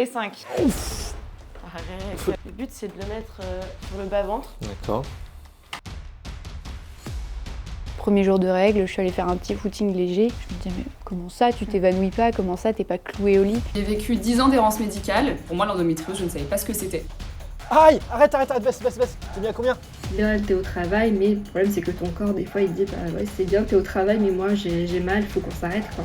Et 5. Ouf. Arrête. Le but, c'est de le mettre sur le bas-ventre. D'accord. Premier jour de règles, je suis allée faire un petit footing léger. Je me disais, mais comment ça, tu t'évanouis pas? Comment ça, t'es pas clouée au lit? J'ai vécu 10 ans d'errance médicale. Pour moi, l'endométriose, je ne savais pas ce que c'était. Aïe! Arrête, baisse. T'es bien à combien? Bien, t'es au travail, mais le problème c'est que ton corps, des fois, il te dit bah ouais, c'est bien, t'es au travail, mais moi j'ai mal, faut qu'on s'arrête quoi.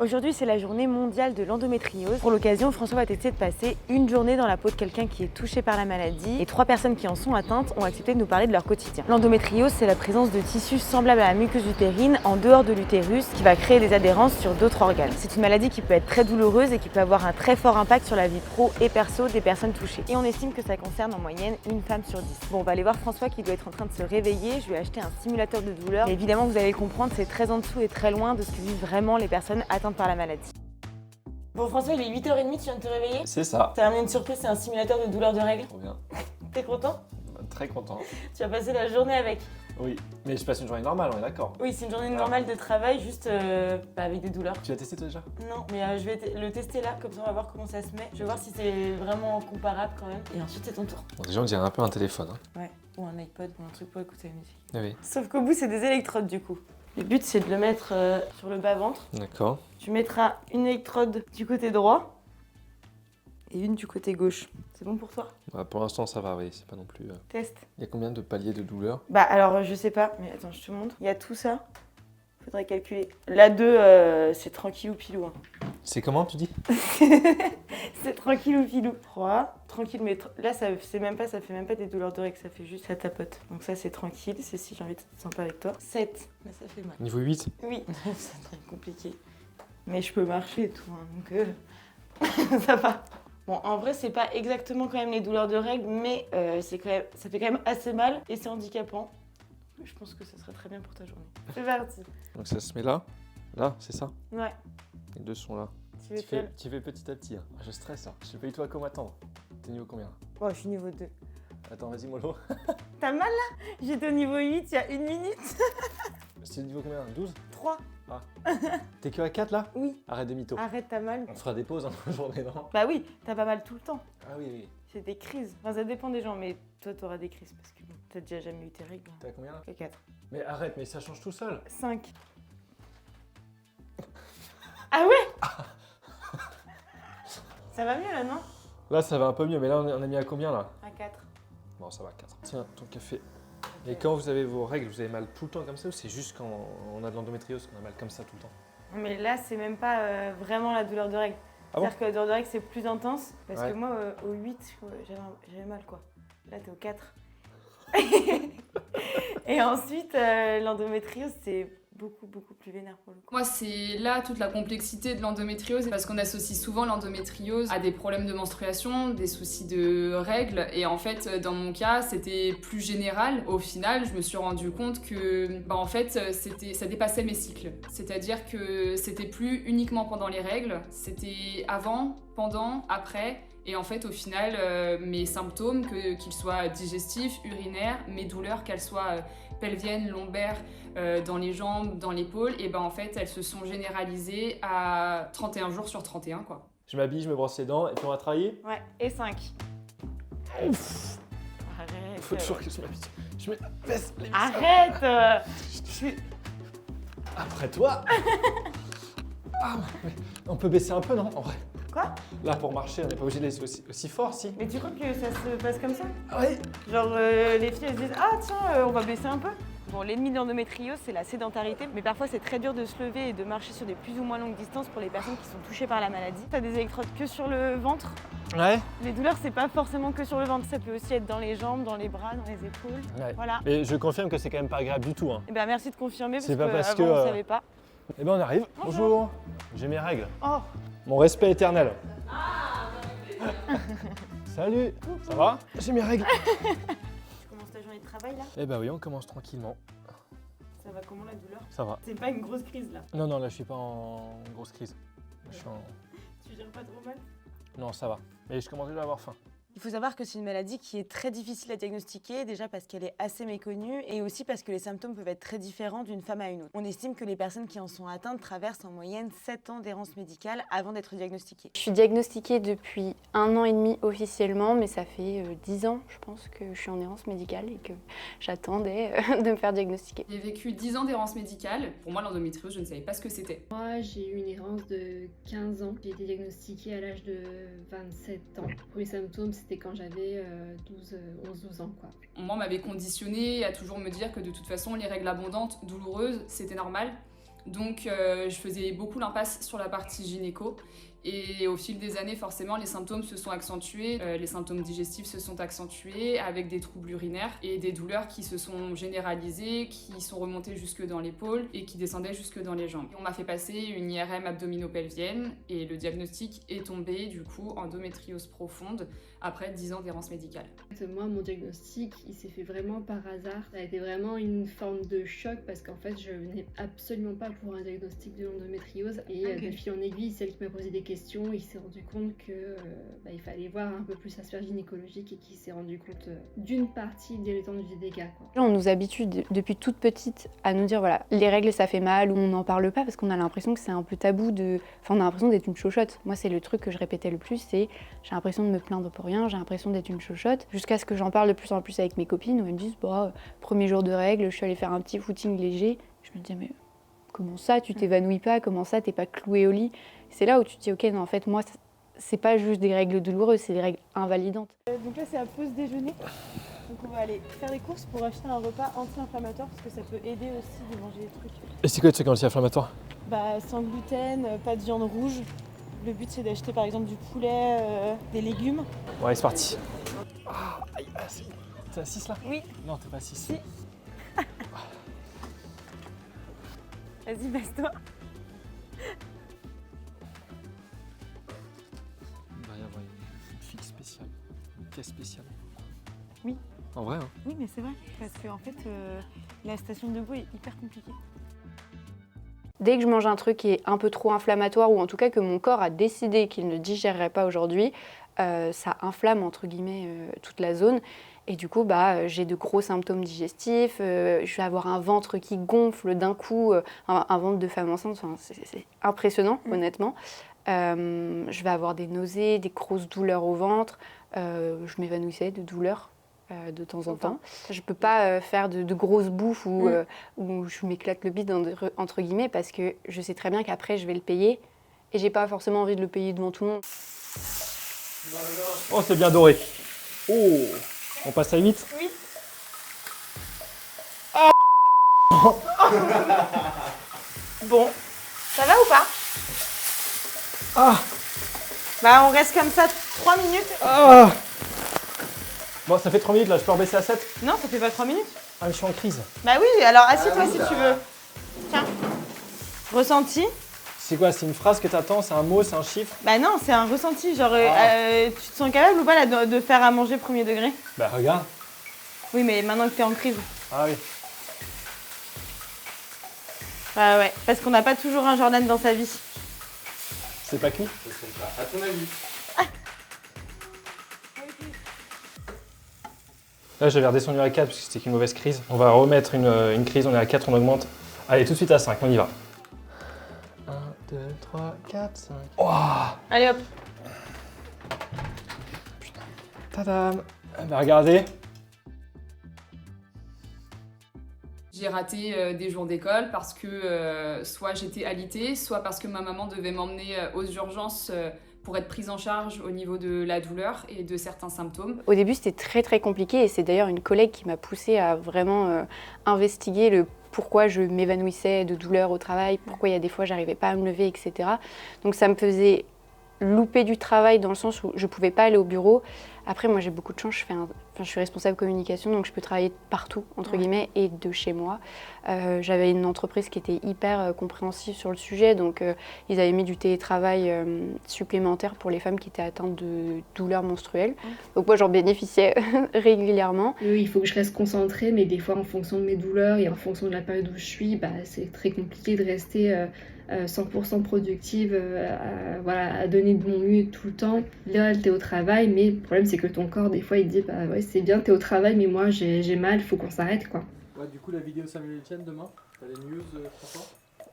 Aujourd'hui, c'est la journée mondiale de l'endométriose. Pour l'occasion, François va tester de passer une journée dans la peau de quelqu'un qui est touché par la maladie. Et 3 personnes qui en sont atteintes ont accepté de nous parler de leur quotidien. L'endométriose, c'est la présence de tissus semblables à la muqueuse utérine en dehors de l'utérus qui va créer des adhérences sur d'autres organes. C'est une maladie qui peut être très douloureuse et qui peut avoir un très fort impact sur la vie pro et perso des personnes touchées. Et on estime que ça concerne en moyenne une femme sur 10. Bon, on va aller voir François qui doit être en train de se réveiller. Je lui ai acheté un simulateur de douleur. Et évidemment, vous allez le comprendre, c'est très en dessous et très loin de ce que vivent vraiment les personnes atteintes par la maladie. Bon François, il est 8h30, tu viens de te réveiller? C'est ça. T'as amené une surprise, c'est un simulateur de douleur de règles. Trop bien. T'es content? Très content. Tu vas passer la journée avec. Oui, mais je passe une journée normale, on est d'accord. Oui, c'est une journée normale de travail, juste avec des douleurs. Tu l'as testé toi déjà? Non, mais je vais le tester là, comme ça on va voir comment ça se met. Je vais voir si c'est vraiment comparable quand même. Et ensuite c'est ton tour. Bon, déjà on dirait un peu un téléphone. Hein. Ouais, ou un iPod, ou un truc pour écouter la musique. Oui. Sauf qu'au bout c'est des électrodes du coup. Le but c'est de le mettre sur le bas-ventre. D'accord. Tu mettras une électrode du côté droit et une du côté gauche. C'est bon pour toi? Bah, pour l'instant ça va, oui, c'est pas non plus... Test. Il y a combien de paliers de douleur? Bah alors je sais pas, mais attends, je te montre. Il y a tout ça. Faudrait calculer. La 2, c'est tranquille ou pilou. Hein. C'est comment tu dis? C'est tranquille ou pilou. 3, tranquille, mais là ça fait même pas des douleurs de règles, ça fait juste ça tapote. Donc ça c'est tranquille, c'est si j'ai envie d'être sympa avec toi. 7, là ça fait mal. Niveau 8? Oui, c'est très compliqué. Mais je peux marcher et tout, hein, donc ça va. Bon, en vrai, c'est pas exactement quand même les douleurs de règles, mais ça fait quand même assez mal et c'est handicapant. Je pense que ça serait très bien pour ta journée. C'est parti. Donc ça se met là? Là, c'est ça? Ouais. Les deux sont là. Tu veux faire... Tu fais petit à petit. Hein. Je stresse. Hein. Je sais pas du tout à quoi m'attendre. T'es niveau combien? Oh, je suis niveau 2. Attends, vas-y, mollo. T'as mal là? J'étais au niveau 8 il y a 1 minute. C'est niveau combien? 12? 3. Ah. T'es que à 4 là? Oui. Arrête des mythos. Arrête, t'as mal. On fera des pauses dans la journée, non? Bah oui, t'as pas mal tout le temps. Ah oui. C'est des crises. Enfin, ça dépend des gens, mais toi, t'auras des crises parce que bon, t'as déjà jamais eu tes règles. T'as combien là? Que 4. Mais arrête, mais ça change tout seul. 5. Ah ouais? Ça va mieux là, non? Là, ça va un peu mieux, mais là, on a mis à combien là? À 4. Bon, ça va, 4. Tiens, ton café. Et quand vous avez vos règles, vous avez mal tout le temps comme ça ou c'est juste quand on a de l'endométriose qu'on a mal comme ça tout le temps? Mais là, c'est même pas vraiment la douleur de règles. Ah bon? C'est-à-dire que la douleur de règles, c'est plus intense. Parce Ouais. que moi, au 8, j'avais mal quoi. Là, t'es au 4. Et ensuite, l'endométriose, c'est beaucoup plus vénère pour le coup. Moi, c'est là toute la complexité de l'endométriose, parce qu'on associe souvent l'endométriose à des problèmes de menstruation, des soucis de règles, et en fait, dans mon cas, c'était plus général. Au final, je me suis rendu compte que, en fait, ça dépassait mes cycles. C'est-à-dire que c'était plus uniquement pendant les règles, c'était avant, pendant, après. Et en fait, au final, mes symptômes, qu'ils soient digestifs, urinaires, mes douleurs, qu'elles soient pelviennes, lombaires, dans les jambes, dans l'épaule, et en fait, elles se sont généralisées à 31 jours sur 31, quoi. Je m'habille, je me brosse les dents et puis on va travailler? Ouais, et 5. Ouf. Arrête. Faut toujours que je m'habille. Je me baisse les vis. Arrête. Après toi. Ah, mais on peut baisser un peu, non? En vrai. Quoi? Là, pour marcher, on n'est pas obligé de laisser aussi fort, si. Mais tu crois que ça se passe comme ça? Oui. Genre, les filles, elles se disent « Ah tiens, on va baisser un peu ». Bon, l'ennemi de l'endométriose, c'est la sédentarité, mais parfois c'est très dur de se lever et de marcher sur des plus ou moins longues distances pour les personnes qui sont touchées par la maladie. T'as des électrodes que sur le ventre. Ouais. Les douleurs, c'est pas forcément que sur le ventre, ça peut aussi être dans les jambes, dans les bras, dans les épaules. Ouais. Voilà. Et je confirme que c'est quand même pas agréable du tout. Hein. Et ben merci de confirmer parce C'est pas parce qu'avant que, on savait pas. Eh ben on arrive. Bonjour. J'ai mes règles. Oh. Mon respect éternel. Salut. Ça va? J'ai mes règles. Tu commences ta journée de travail là? Eh ben oui, on commence tranquillement. Ça va comment la douleur? Ça va. C'est pas une grosse crise là. Non, là je suis pas en grosse crise. Je suis en... Tu gères pas trop mal? Non, ça va. Mais je commence déjà à avoir faim. Il faut savoir que c'est une maladie qui est très difficile à diagnostiquer, déjà parce qu'elle est assez méconnue et aussi parce que les symptômes peuvent être très différents d'une femme à une autre. On estime que les personnes qui en sont atteintes traversent en moyenne 7 ans d'errance médicale avant d'être diagnostiquées. Je suis diagnostiquée depuis 1 an et demi officiellement, mais ça fait 10 ans, je pense, que je suis en errance médicale et que j'attendais de me faire diagnostiquer. J'ai vécu 10 ans d'errance médicale. Pour moi, l'endométriose, je ne savais pas ce que c'était. Moi, j'ai eu une errance de 15 ans. J'ai été diagnostiquée à l'âge de 27 ans. Les premiers symptômes, c'était quand j'avais 11-12 ans, quoi. Moi, on m'avait conditionné à toujours me dire que de toute façon, les règles abondantes, douloureuses, c'était normal. Donc, je faisais beaucoup l'impasse sur la partie gynéco. Et au fil des années, forcément, les symptômes se sont accentués, les symptômes digestifs se sont accentués avec des troubles urinaires et des douleurs qui se sont généralisées, qui sont remontées jusque dans l'épaule et qui descendaient jusque dans les jambes. On m'a fait passer une IRM abdominopelvienne et le diagnostic est tombé, du coup, endométriose profonde après 10 ans d'errance médicale. Moi, mon diagnostic, il s'est fait vraiment par hasard. Ça a été vraiment une forme de choc parce qu'en fait, je venais absolument pas pour un diagnostic de l'endométriose. Et de fil en aiguille, celle qui m'a posé des questions, il s'est rendu compte que il fallait voir un peu plus la sphère gynécologique et qu'il s'est rendu compte d'une partie de l'étendue des dégâts, quoi. On nous habitue depuis toute petite à nous dire voilà, les règles ça fait mal ou on n'en parle pas parce qu'on a l'impression que c'est un peu tabou on a l'impression d'être une chochotte. Moi c'est le truc que je répétais le plus, c'est j'ai l'impression de me plaindre pour rien, j'ai l'impression d'être une chochotte. Jusqu'à ce que j'en parle de plus en plus avec mes copines où elles me disent premier jour de règles, je suis allée faire un petit footing léger. Je me disais mais comment ça tu t'évanouis pas, comment ça t'es pas clouée au lit. C'est là où tu te dis ok non en fait moi c'est pas juste des règles douloureuses, c'est des règles invalidantes. Donc là c'est la pause déjeuner. Donc on va aller faire des courses pour acheter un repas anti-inflammatoire parce que ça peut aider aussi de manger des trucs. Et c'est quoi de ce anti-inflammatoire? Sans gluten, pas de viande rouge. Le but c'est d'acheter par exemple du poulet, des légumes. Ouais, c'est parti. T'es à 6 là? Oui. Non, t'es pas à 6. Si. Vas-y, baisse-toi. Il va y avoir une fixe spéciale, une caisse spéciale. Oui. En vrai, hein? Oui, mais c'est vrai, parce que en fait, la station de Go est hyper compliquée. Dès que je mange un truc qui est un peu trop inflammatoire ou en tout cas que mon corps a décidé qu'il ne digérerait pas aujourd'hui, ça inflamme entre guillemets toute la zone. Et du coup, j'ai de gros symptômes digestifs, je vais avoir un ventre qui gonfle d'un coup, un ventre de femme enceinte, c'est impressionnant honnêtement. Je vais avoir des nausées, des grosses douleurs au ventre, je m'évanouissais de douleur de temps en temps. Je peux pas faire de grosses bouffes où je m'éclate le bide entre guillemets parce que je sais très bien qu'après je vais le payer et j'ai pas forcément envie de le payer devant tout le monde. Oh, c'est bien doré. Oh, on passe à 8. Oui. Bon, ça va ou pas? On reste comme ça 3 minutes. Bon, ça fait 3 minutes là, je peux rebaisser à 7? Non, ça fait pas 3 minutes. Ah, mais je suis en crise. Bah oui, alors assieds-toi si tu veux. Tiens. Ressenti? C'est quoi? C'est une phrase que t'attends? C'est un mot? C'est un chiffre? Bah non, c'est un ressenti. Genre, tu te sens capable ou pas là, de faire à manger premier degré? Bah regarde. Oui, mais maintenant que t'es en crise. Ah oui. Bah ouais, parce qu'on n'a pas toujours un Jordan dans sa vie. C'est pas cuit? À ton avis. Là, j'avais redescendu à 4 parce que c'était qu'une mauvaise crise. On va remettre une crise, on est à 4, on augmente. Allez, tout de suite à 5, on y va. 1, 2, 3, 4, 5. Oh, Allez hop. tadam. Bah regardez. J'ai raté des jours d'école parce que soit j'étais alitée, soit parce que ma maman devait m'emmener aux urgences pour être prise en charge au niveau de la douleur et de certains symptômes. Au début, c'était très très compliqué et c'est d'ailleurs une collègue qui m'a poussée à vraiment investiguer le pourquoi je m'évanouissais de douleur au travail, pourquoi il y a des fois j'arrivais pas à me lever, etc. Donc ça me faisait louper du travail dans le sens où je pouvais pas aller au bureau. Après, moi j'ai beaucoup de chance, je suis responsable communication, donc je peux travailler partout, entre guillemets, et de chez moi. J'avais une entreprise qui était hyper compréhensive sur le sujet, donc ils avaient mis du télétravail supplémentaire pour les femmes qui étaient atteintes de douleurs menstruelles. Donc moi j'en bénéficiais régulièrement. Oui, il faut que je reste concentrée, mais des fois en fonction de mes douleurs et en fonction de la période où je suis, c'est très compliqué de rester 100% productive, à donner de mon mieux tout le temps. Là, t'es au travail, mais le problème c'est c'est que ton corps, des fois, il te dit, bah ouais, c'est bien, t'es au travail, mais moi, j'ai mal, faut qu'on s'arrête, quoi. Ouais, du coup, la vidéo Samuel Etienne demain, t'as les news, François?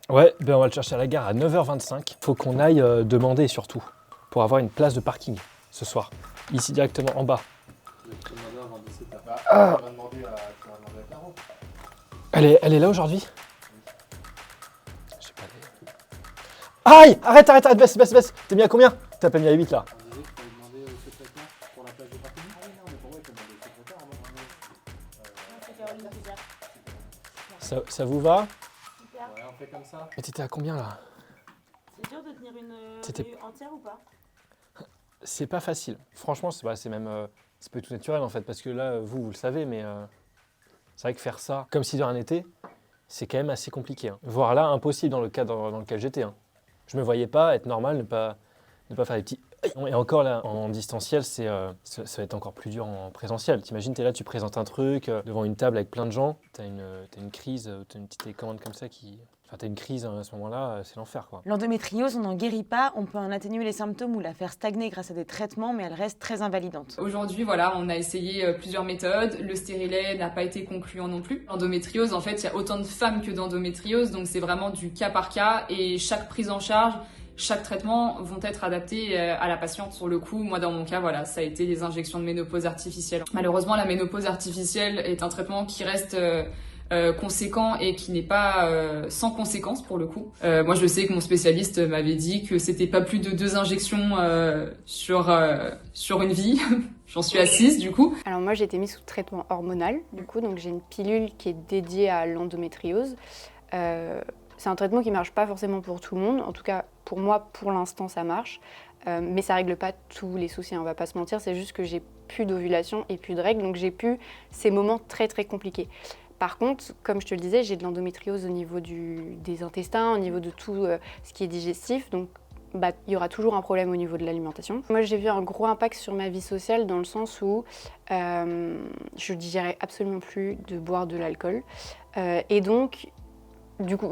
Ouais, ben on va le chercher à la gare à 9h25. Faut qu'on aille demander surtout pour avoir une place de parking ce soir. Ici directement en bas. Tu vas demander avant 17h. Ah. Tu vas demander à Caro. Elle est là aujourd'hui? Je sais pas. Aïe! Arrête, baisse. T'es mis à combien? T'as pas mis à 8 là. On disait que tu allais demander au secrétaire pour la place de parking. Ah oui, non, mais pour moi, il faut demander au secrétaire avant de demander. Ça vous va? Ouais, on fait comme ça. Mais t'étais à combien là? C'est dur de tenir une C'était- rue entière ou pas? C'est pas facile. Franchement, c'est même. C'est pas tout naturel en fait, parce que là, vous le savez, mais c'est vrai que faire ça comme si de rien n'était, c'est quand même assez compliqué. Hein. Voire là, impossible dans le cadre dans lequel j'étais. Hein. Je me voyais pas être normal, ne pas faire des petits. Et encore là, en distanciel, ça va être encore plus dur en présentiel. T'imagines, t'es là, tu présentes un truc devant une table avec plein de gens, t'as une crise, t'as une petite télécommande comme ça qui. Enfin, t'as une crise à ce moment-là, c'est l'enfer quoi. L'endométriose, on n'en guérit pas, on peut en atténuer les symptômes ou la faire stagner grâce à des traitements, mais elle reste très invalidante. Aujourd'hui, voilà, on a essayé plusieurs méthodes. Le stérilet n'a pas été concluant non plus. L'endométriose, en fait, il y a autant de femmes que d'endométriose, donc c'est vraiment du cas par cas et chaque prise en charge, chaque traitement vont être adaptés à la patiente. Sur le coup, moi dans mon cas, voilà, ça a été des injections de ménopause artificielle. Malheureusement, la ménopause artificielle est un traitement qui reste conséquent et qui n'est pas sans conséquence pour le coup. Moi, je sais que mon spécialiste m'avait dit que c'était pas plus de 2 injections sur une vie. J'en suis à 6 du coup. Alors moi j'ai été mise sous traitement hormonal, du coup, donc j'ai une pilule qui est dédiée à l'endométriose. C'est un traitement qui marche pas forcément pour tout le monde, en tout cas pour moi pour l'instant ça marche, mais ça règle pas tous les soucis, on va pas se mentir, c'est juste que j'ai plus d'ovulation et plus de règles, donc j'ai plus ces moments très très compliqués. Par contre, comme je te le disais, j'ai de l'endométriose au niveau des intestins, au niveau de tout ce qui est digestif, donc il y aura toujours un problème au niveau de l'alimentation. Moi, j'ai vu un gros impact sur ma vie sociale dans le sens où je digérais absolument plus de boire de l'alcool. Et donc, du coup,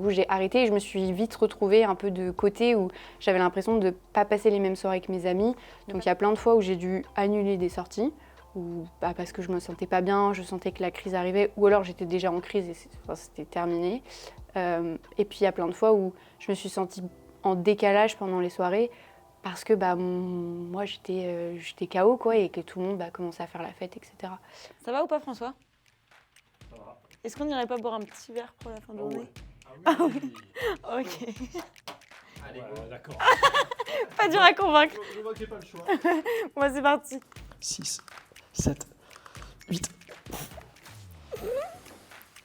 j'ai arrêté et je me suis vite retrouvée un peu de côté où j'avais l'impression de ne pas passer les mêmes soirées que mes amis. Donc, il y a plein de fois où j'ai dû annuler des sorties. Ou parce que je me sentais pas bien, je sentais que la crise arrivait, ou alors j'étais déjà en crise et c'était terminé. Et puis il y a plein de fois où je me suis sentie en décalage pendant les soirées parce que moi j'étais KO quoi, et que tout le monde commençait à faire la fête, etc. Ça va ou pas, François? Ça va. Est-ce qu'on n'irait pas boire un petit verre pour la fin de journée? Ah oui. Ok. Allez, D'accord. Pas dur à convaincre. Je vois que j'ai pas le choix. Moi, c'est parti. 6, 7, 8.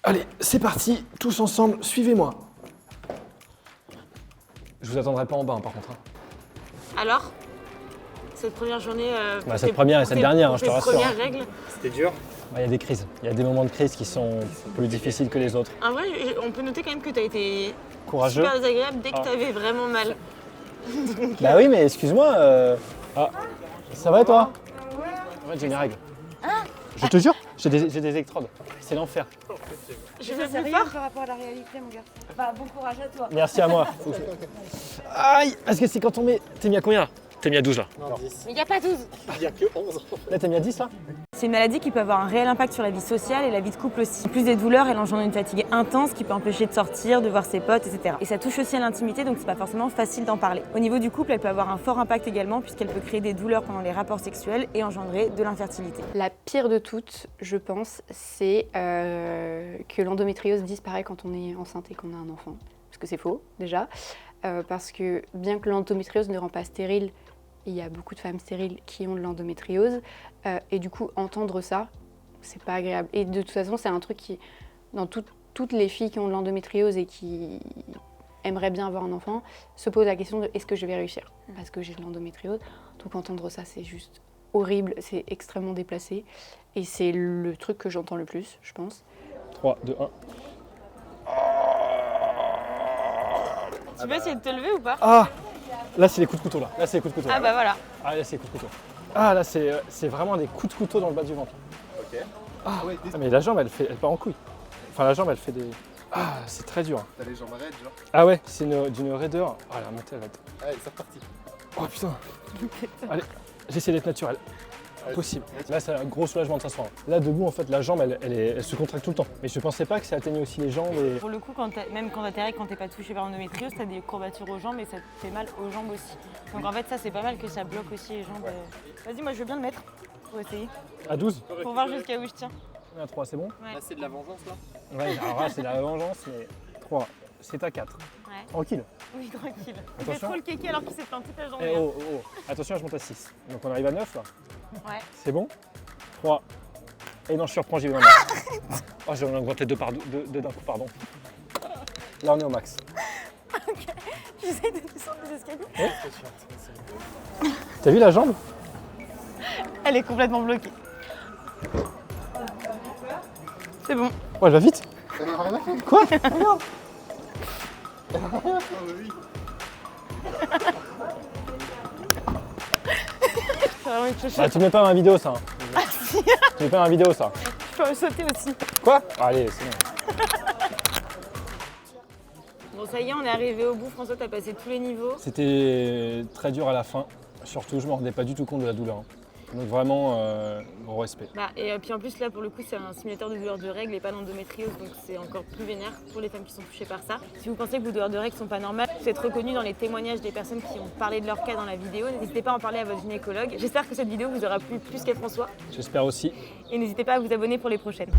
Allez, c'est parti, tous ensemble, suivez-moi. Je vous attendrai pas en bas, hein, par contre. Hein. Alors, cette première journée. Cette première et cette dernière, je te rassure. Première règle. C'était dur. Il y a des crises, il y a des moments de crise qui sont plus difficiles que les autres. En vrai, on peut noter quand même que tu as été Courageux. super désagréable dès que tu avais vraiment mal. Bah oui, mais excuse-moi. Ah, ça va et toi? En fait, j'ai mes règles. Je te jure, j'ai des électrodes. C'est l'enfer. Je fais plus fort par rapport à la réalité, mon gars. Bon courage à toi. Merci à moi. Aïe, parce que c'est quand on met. T'es mis à combien là? T'es mis à 12 là. Non, 10. Mais il n'y a pas 12. Il n'y a que 11. Là, t'es mis à 10 là? C'est une maladie qui peut avoir un réel impact sur la vie sociale et la vie de couple aussi. En plus des douleurs, elle engendre une fatigue intense qui peut empêcher de sortir, de voir ses potes, etc. Et ça touche aussi à l'intimité, donc c'est pas forcément facile d'en parler. Au niveau du couple, elle peut avoir un fort impact également puisqu'elle peut créer des douleurs pendant les rapports sexuels et engendrer de l'infertilité. La pire de toutes, je pense, c'est que l'endométriose disparaît quand on est enceinte et qu'on a un enfant. Parce que c'est faux, déjà. Parce que bien que l'endométriose ne rend pas stérile, il y a beaucoup de femmes stériles qui ont de l'endométriose. Et du coup, entendre ça, c'est pas agréable. Et de toute façon, c'est un truc qui, dans toutes les filles qui ont de l'endométriose et qui aimeraient bien avoir un enfant, se posent la question de est-ce que je vais réussir? Parce que j'ai de l'endométriose. Donc entendre ça, c'est juste horrible, c'est extrêmement déplacé. Et c'est le truc que j'entends le plus, je pense. 3, 2, 1. Tu veux essayer de te lever ou pas? Ah! Là, c'est les coups de couteau là. Là, c'est les coups de couteau. Ah bah voilà. Ah, là, c'est les coups de couteau. Ah, là, c'est vraiment des coups de couteau dans le bas du ventre. Ok. Ah, ouais, mais la jambe, elle part en couille. Enfin, la jambe, elle fait des. Ah, c'est très dur. T'as les jambes raides, genre. Ah ouais, c'est d'une raideur. Ah, la montée, elle va être. Allez, c'est reparti. Oh putain. Allez. J'essaie d'être naturel. Possible. Là, c'est un gros soulagement de s'asseoir. Là, debout, en fait, la jambe, elle se contracte tout le temps. Mais je pensais pas que ça atteignait aussi les jambes. Et... Pour le coup, même quand t'as tes règles, quand t'es pas touché par l'endométriose, t'as des courbatures aux jambes et ça te fait mal aux jambes aussi. Donc en fait, ça, c'est pas mal que ça bloque aussi les jambes. Vas-y, moi, je veux bien le mettre pour essayer. À 12 Pour voir jusqu'à où je tiens. À 3, c'est bon? Ouais. Là, c'est de la vengeance, là. Ouais, alors là, c'est de la vengeance, mais 3, c'est à 4. Ouais. Tranquille. Oui, tranquille. Il fait Attention. trop le kéké alors qu'il s'est plaint toute la journée. Eh, oh, oh, oh. Attention, je monte à 6. Donc on arrive à 9 là. Ouais. C'est bon? 3. Et non, je surprends, j'y vais dans le max. Oh, j'ai augmenté deux d'un coup, pardon. Là, on est au max. J'essaie de descendre les escaliers. T'as vu la jambe? Elle est complètement bloquée. C'est bon. Oh, elle va vite. Quoi? Regarde. C'est vraiment une chose. Bah, tu mets pas dans la vidéo ça. Hein. Tu mets pas dans la vidéo ça. Je peux sauter aussi. Quoi? Allez, c'est bon. Bon, ça y est, on est arrivé au bout. François, t'as passé tous les niveaux. C'était très dur à la fin. Surtout, je me rendais pas du tout compte de la douleur. Donc vraiment, gros respect. Bah, et puis en plus, là, pour le coup, c'est un simulateur de douleur de règles et pas d'endométriose, donc c'est encore plus vénère pour les femmes qui sont touchées par ça. Si vous pensez que vos douleurs de règles sont pas normales, vous êtes reconnu dans les témoignages des personnes qui ont parlé de leur cas dans la vidéo. N'hésitez pas à en parler à votre gynécologue. J'espère que cette vidéo vous aura plu plus qu'à François. J'espère aussi. Et n'hésitez pas à vous abonner pour les prochaines.